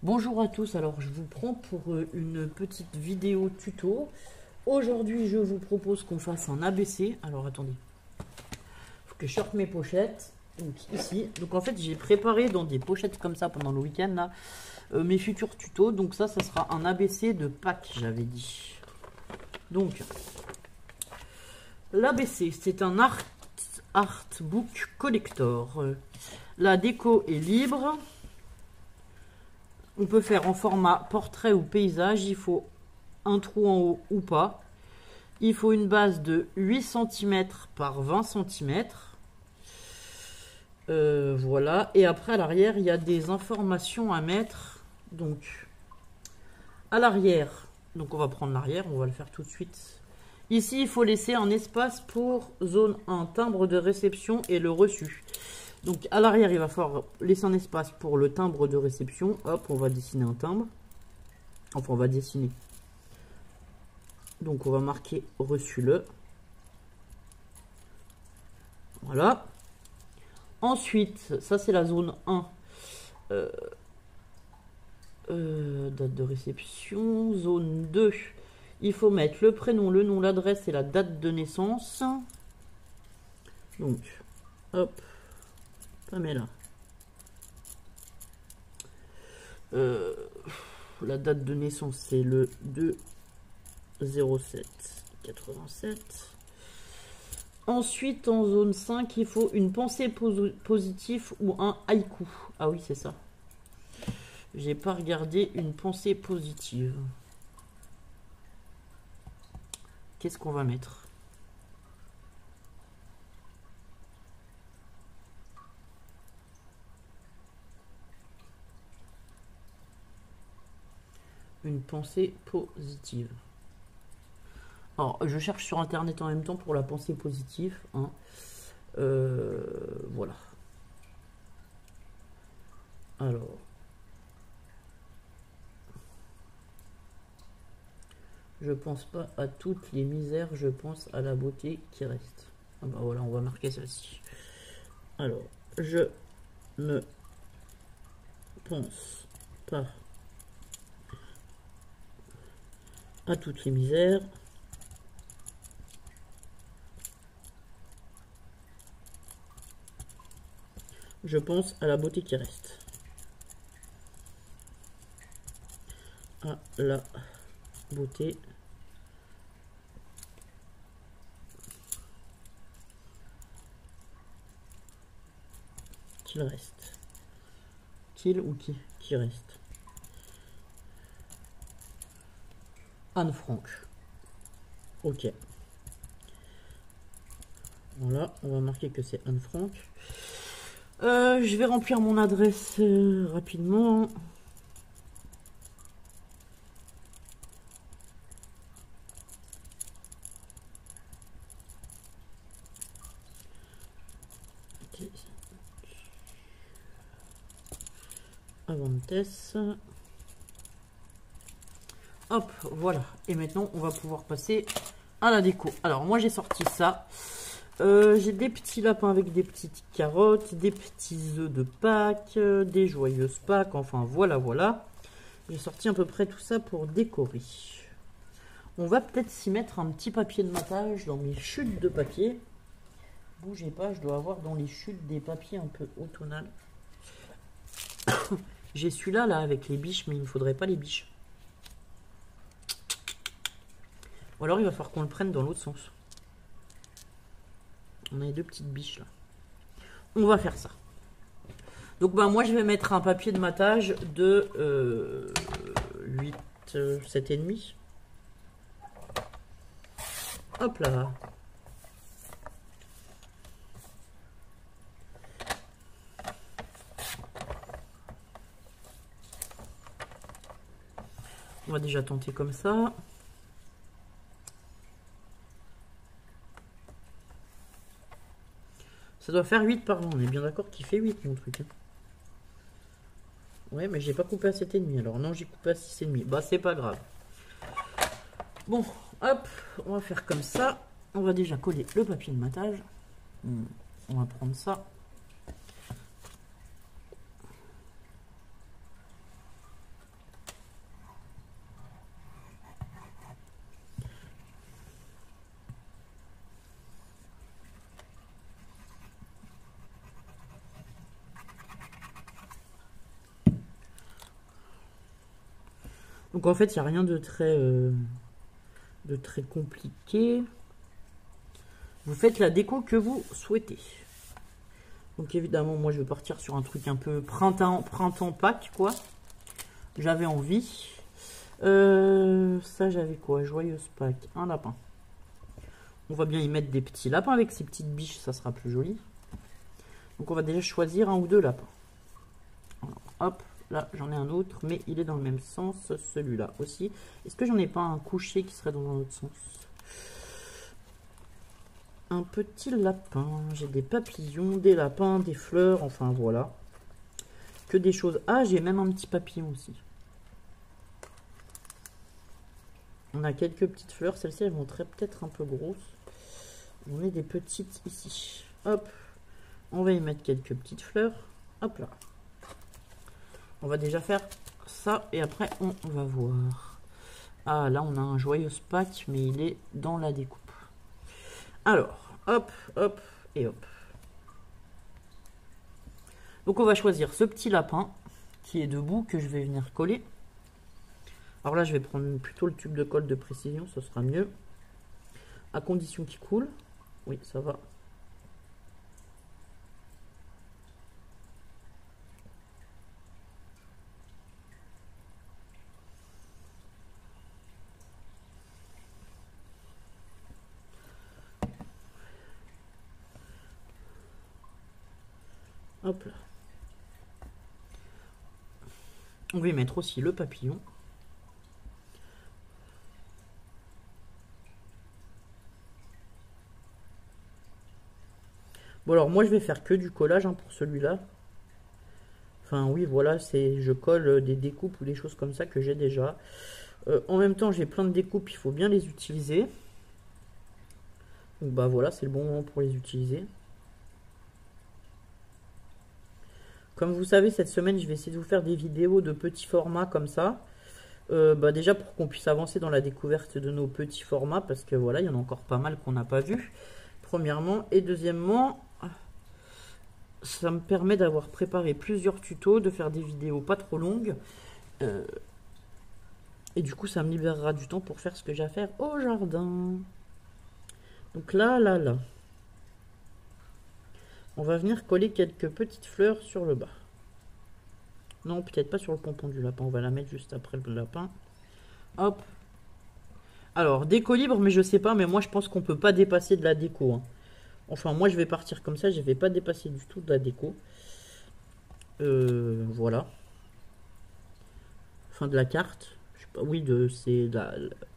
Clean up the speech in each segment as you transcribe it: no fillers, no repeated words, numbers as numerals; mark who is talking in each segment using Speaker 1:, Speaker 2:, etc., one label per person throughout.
Speaker 1: Bonjour à tous, alors je vous prends pour une petite vidéo tuto. Aujourd'hui je vous propose qu'on fasse un ABC. Alors attendez, faut que je sorte mes pochettes. Donc ici, donc en fait j'ai préparé dans des pochettes comme ça pendant le week-end là mes futurs tutos. Donc ça sera un ABC de Pâques, j'avais dit. Donc l'ABC c'est un artbook collector. La déco est libre. On peut faire en format portrait ou paysage. Il faut un trou en haut ou pas. Il faut une base de 8 cm par 20 cm. Voilà. Et après, à l'arrière, il y a des informations à mettre. Donc, à l'arrière, donc on va prendre l'arrière, on va le faire tout de suite. Ici, il faut laisser un espace pour zone 1, timbre de réception et le reçu. Donc à l'arrière, il va falloir laisser un espace pour le timbre de réception. Hop, on va dessiner un timbre. Enfin, on va dessiner. Donc on va marquer reçu-le. Voilà. Ensuite, ça c'est la zone 1. Date de réception. Zone 2. Il faut mettre le prénom, le nom, l'adresse et la date de naissance. Donc, hop. Pamela. La date de naissance c'est le 2/07/87. Ensuite en zone 5 il faut une pensée positive ou un haïku. Ah oui c'est ça. J'ai pas regardé une pensée positive. Qu'est-ce qu'on va mettre? Une pensée positive. Alors, je cherche sur internet en même temps pour la pensée positive. Hein. Voilà. Alors. Je pense pas à toutes les misères, je pense à la beauté qui reste. Ah bah voilà, on va marquer celle-ci. Alors, je ne pense pas à toutes les misères. Je pense à la beauté qui reste. À la beauté qu'il reste. Qu'il ou qui reste. Anne Frank. Ok. Voilà, on va marquer que c'est Anne Frank. Je vais remplir mon adresse rapidement. Avantes. Hop, voilà. Et maintenant, on va pouvoir passer à la déco. Alors, moi, j'ai sorti ça. J'ai des petits lapins avec des petites carottes, des petits œufs de Pâques, des joyeuses Pâques. Enfin, voilà, voilà. J'ai sorti à peu près tout ça pour décorer. On va peut-être s'y mettre un petit papier de matage dans mes chutes de papier. Bougez pas, je dois avoir dans les chutes des papiers un peu automnal. J'ai celui-là là avec les biches, mais il ne faudrait pas les biches. Ou alors il va falloir qu'on le prenne dans l'autre sens. On a les deux petites biches là. On va faire ça. Donc bah moi je vais mettre un papier de matage de 8, 7,5. Hop là. On va déjà tenter comme ça. Ça doit faire 8 par an. On est bien d'accord qu'il fait 8 mon truc. Hein. Ouais, mais j'ai pas coupé à 7,5. Alors non, j'ai coupé à 6,5. Bah, c'est pas grave. Bon, hop, on va faire comme ça. On va déjà coller le papier de matage. On va prendre ça. Donc en fait, il n'y a rien de très compliqué. Vous faites la déco que vous souhaitez. Donc évidemment, moi je vais partir sur un truc un peu printemps Pâques, quoi. J'avais envie. Ça, j'avais quoi? Joyeuse Pâques, un lapin. On va bien y mettre des petits lapins avec ces petites biches, ça sera plus joli. Donc on va déjà choisir un ou deux lapins. Alors, hop, là j'en ai un autre, mais il est dans le même sens, celui-là aussi. Est-ce que j'en ai pas un couché qui serait dans l'autre sens? Un petit lapin, j'ai des papillons, des lapins, des fleurs, enfin voilà. Que des choses. Ah, j'ai même un petit papillon aussi. On a quelques petites fleurs, celles-ci elles vont peut-être un peu grosses. On est des petites ici. Hop, on va y mettre quelques petites fleurs. Hop là. On va déjà faire ça et après on va voir. Ah là on a un joyeuse Pâques mais il est dans la découpe. Alors, hop, hop et hop. Donc on va choisir ce petit lapin qui est debout que je vais venir coller. Alors là je vais prendre plutôt le tube de colle de précision, ce sera mieux. À condition qu'il coule. Oui, ça va. Hop là. On va y mettre aussi le papillon. Bon alors moi je vais faire que du collage hein, pour celui-là. Enfin oui voilà, je colle des découpes ou des choses comme ça que j'ai déjà. En même temps j'ai plein de découpes, il faut bien les utiliser. Donc bah voilà, c'est le bon moment pour les utiliser. Comme vous savez, cette semaine, je vais essayer de vous faire des vidéos de petits formats comme ça. Bah déjà pour qu'on puisse avancer dans la découverte de nos petits formats, parce que voilà, il y en a encore pas mal qu'on n'a pas vu. Premièrement, et deuxièmement, ça me permet d'avoir préparé plusieurs tutos, de faire des vidéos pas trop longues. Et du coup, ça me libérera du temps pour faire ce que j'ai à faire au jardin. Donc là, on va venir coller quelques petites fleurs sur le bas. Non, peut-être pas sur le pompon du lapin. On va la mettre juste après le lapin. Hop. Alors, déco libre, mais je sais pas. Mais moi, je pense qu'on peut pas dépasser de la déco. Hein. Enfin, moi, je vais partir comme ça. Je vais pas dépasser du tout de la déco. Voilà. Fin de la carte. Je sais pas, oui, c'est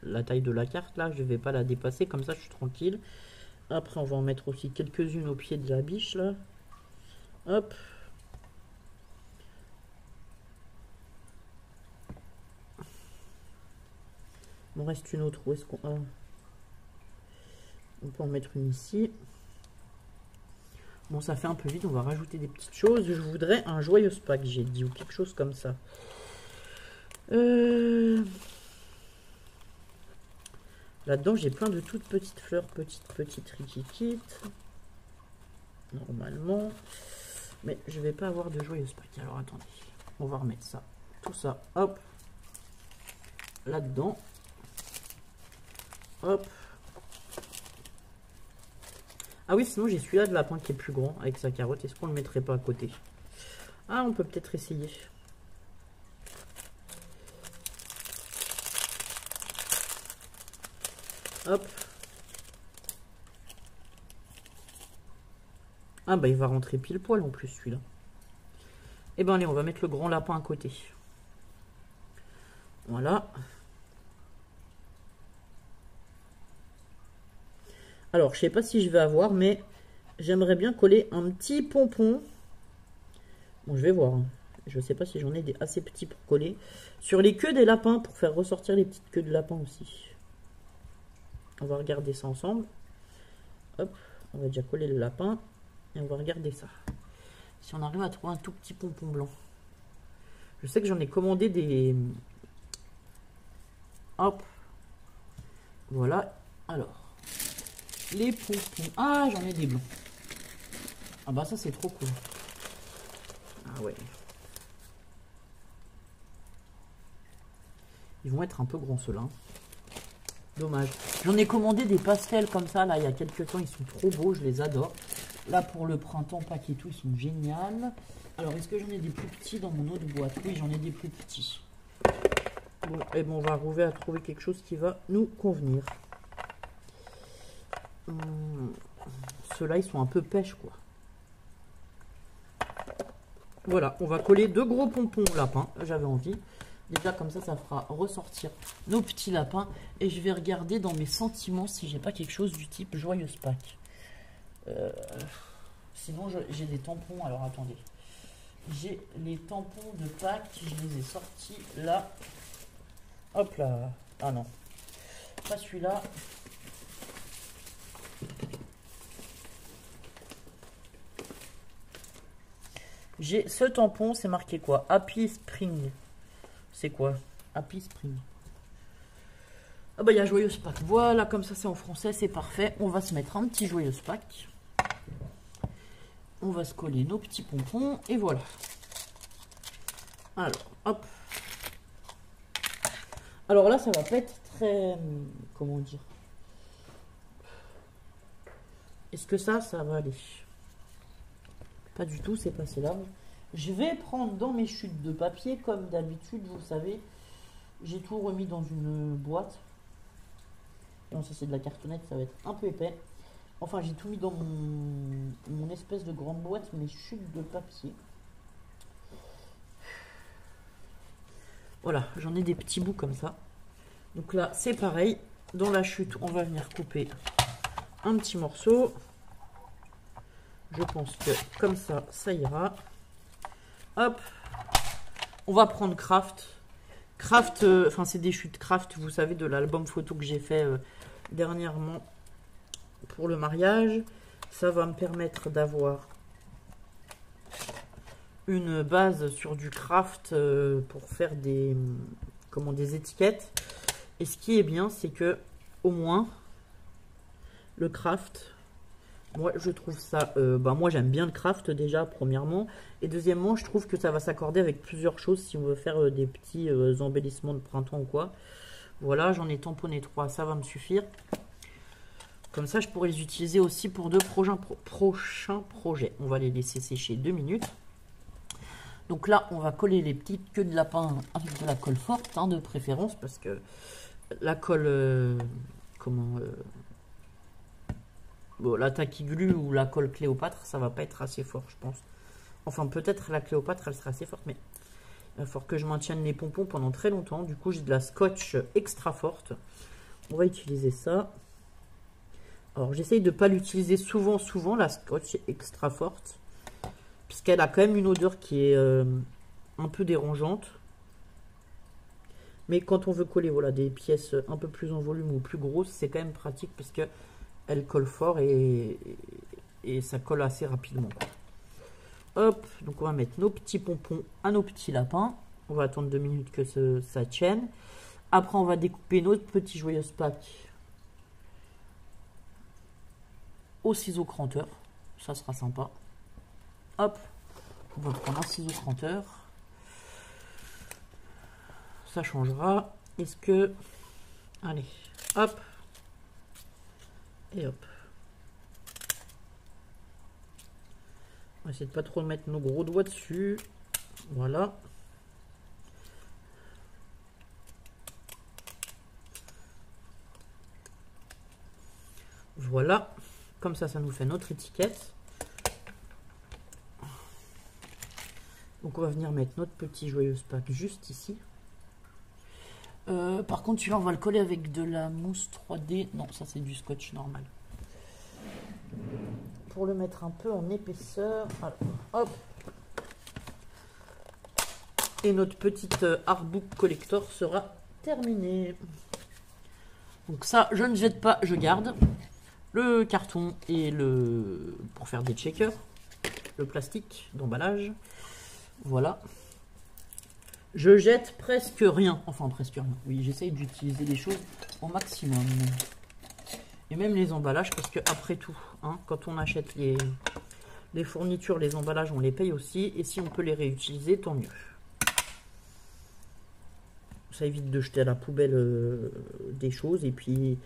Speaker 1: la taille de la carte, là. Je vais pas la dépasser. Comme ça, je suis tranquille. Après, on va en mettre aussi quelques-unes au pied de la biche, là. Hop. Il me reste une autre. Où est-ce qu'on a? On peut en mettre une ici. Bon, ça fait un peu vite. On va rajouter des petites choses. Je voudrais un joyeuse Pâques, j'ai dit, ou quelque chose comme ça. Là-dedans, j'ai plein de toutes petites fleurs, petites riquiquites. Normalement. Mais je vais pas avoir de joyeuse Pâques. Alors, attendez. On va remettre ça. Tout ça, hop. Là-dedans. Hop. Ah oui, sinon j'ai celui-là de lapin qui est plus grand avec sa carotte. Est-ce qu'on le mettrait pas à côté? Ah, on peut peut-être essayer. Hop. Ah bah il va rentrer pile poil en plus celui-là. Et ben allez, on va mettre le grand lapin à côté. Voilà. Alors, je sais pas si je vais avoir, mais j'aimerais bien coller un petit pompon. Bon, je vais voir. Hein. Je sais pas si j'en ai des assez petits pour coller. Sur les queues des lapins, pour faire ressortir les petites queues de lapin aussi. On va regarder ça ensemble. Hop, on va déjà coller le lapin. Et on va regarder ça. Si on arrive à trouver un tout petit pompon blanc. Je sais que j'en ai commandé des... Hop. Voilà. Alors. Les pompons. Ah, j'en ai des blancs. Ah bah ça, c'est trop cool. Ah ouais. Ils vont être un peu grands ceux-là. Dommage. J'en ai commandé des pastels comme ça, là, il y a quelques temps. Ils sont trop beaux, je les adore. Là, pour le printemps, Pâques et tout, ils sont géniaux. Alors, est-ce que j'en ai des plus petits dans mon autre boîte? Oui, j'en ai des plus petits. Bon, et bon, on va arriver à trouver quelque chose qui va nous convenir. Ceux-là, ils sont un peu pêche, quoi. Voilà, on va coller 2 gros pompons au lapin. J'avais envie. Déjà, comme ça fera ressortir nos petits lapins. Et je vais regarder dans mes sentiments si j'ai pas quelque chose du type Joyeuse Pâques. Sinon, j'ai des tampons. Alors, attendez. J'ai les tampons de Pâques. Je les ai sortis là. Hop là. Ah non. Pas celui-là. J'ai ce tampon. C'est marqué quoi? Happy Spring. C'est quoi? Happy Spring. Ah bah il y a Joyeuse Pâques. Voilà, comme ça c'est en français, c'est parfait. On va se mettre un petit Joyeuse Pâques. On va se coller nos petits pompons et voilà. Alors, hop. Alors là, ça va pas être très... Comment dire? Est-ce que ça va aller? Pas du tout, c'est pas assez large. Je vais prendre dans mes chutes de papier, comme d'habitude, vous savez. J'ai tout remis dans une boîte. Non, ça c'est de la cartonnette, ça va être un peu épais. Enfin, j'ai tout mis dans mon espèce de grande boîte, mes chutes de papier. Voilà, j'en ai des petits bouts comme ça. Donc là, c'est pareil. Dans la chute, on va venir couper un petit morceau. Je pense que comme ça, ça ira. Hop. On va prendre Craft. Craft, enfin c'est des chutes Craft, vous savez, de l'album photo que j'ai fait dernièrement pour le mariage. Ça va me permettre d'avoir une base sur du Craft pour faire des étiquettes. Et ce qui est bien, c'est que au moins le Craft, moi je trouve ça, moi j'aime bien le Craft déjà premièrement, et deuxièmement je trouve que ça va s'accorder avec plusieurs choses si on veut faire des petits embellissements de printemps ou quoi. Voilà, j'en ai tamponné 3, ça va me suffire. Comme ça je pourrais les utiliser aussi pour de prochains projets. On va les laisser sécher 2 minutes. Donc là on va coller les petites queues de lapin avec de la colle forte, hein, de préférence, parce que la colle bon, la tacky glue ou la colle Cléopâtre, ça va pas être assez fort, je pense. Enfin, peut-être la Cléopâtre, elle sera assez forte, mais il va falloir que je maintienne les pompons pendant très longtemps. Du coup, j'ai de la scotch extra forte. On va utiliser ça. Alors, j'essaye de ne pas l'utiliser souvent, la scotch extra forte, puisqu'elle a quand même une odeur qui est un peu dérangeante. Mais quand on veut coller voilà, des pièces un peu plus en volume ou plus grosses, c'est quand même pratique, parce que elle colle fort et ça colle assez rapidement. Hop, donc on va mettre nos petits pompons à nos petits lapins. On va attendre 2 minutes que ça tienne. Après, on va découper notre petit Joyeuse Pâques au ciseau cranteur. Ça sera sympa. Hop, on va prendre un ciseau cranteur. Ça changera. Est-ce que... Allez, hop. Et hop. On va essayer de pas trop mettre nos gros doigts dessus. Voilà. Voilà. Comme ça, ça nous fait notre étiquette. Donc on va venir mettre notre petit Joyeuse Pâques juste ici. Par contre, celui-là, on va le coller avec de la mousse 3D. Non, ça c'est du scotch normal. Pour le mettre un peu en épaisseur. Alors, hop. Et notre petite artbook collector sera terminée. Donc ça, je ne jette pas, je garde. Le carton et pour faire des checkers. Le plastique d'emballage. Voilà. Je jette presque rien. Enfin, presque rien. Oui, j'essaye d'utiliser les choses au maximum. Et même les emballages, parce que après tout, hein, quand on achète les fournitures, les emballages, on les paye aussi. Et si on peut les réutiliser, tant mieux. Ça évite de jeter à la poubelle des choses. Et puis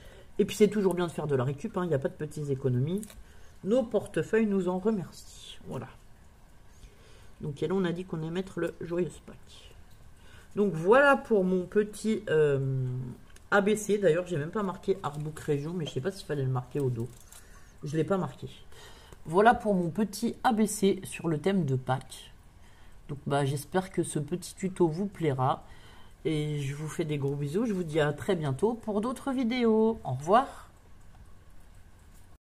Speaker 1: c'est toujours bien de faire de la récup. Il n'y a pas de petites économies. Nos portefeuilles nous en remercient. Voilà. Donc et là, on a dit qu'on allait mettre le Joyeux Pack. Donc voilà pour mon petit ABC. D'ailleurs, j'ai même pas marqué Artbook Région, mais je sais pas s'il fallait le marquer au dos. Je ne l'ai pas marqué. Voilà pour mon petit ABC sur le thème de Pâques. Donc j'espère que ce petit tuto vous plaira. Et je vous fais des gros bisous. Je vous dis à très bientôt pour d'autres vidéos. Au revoir.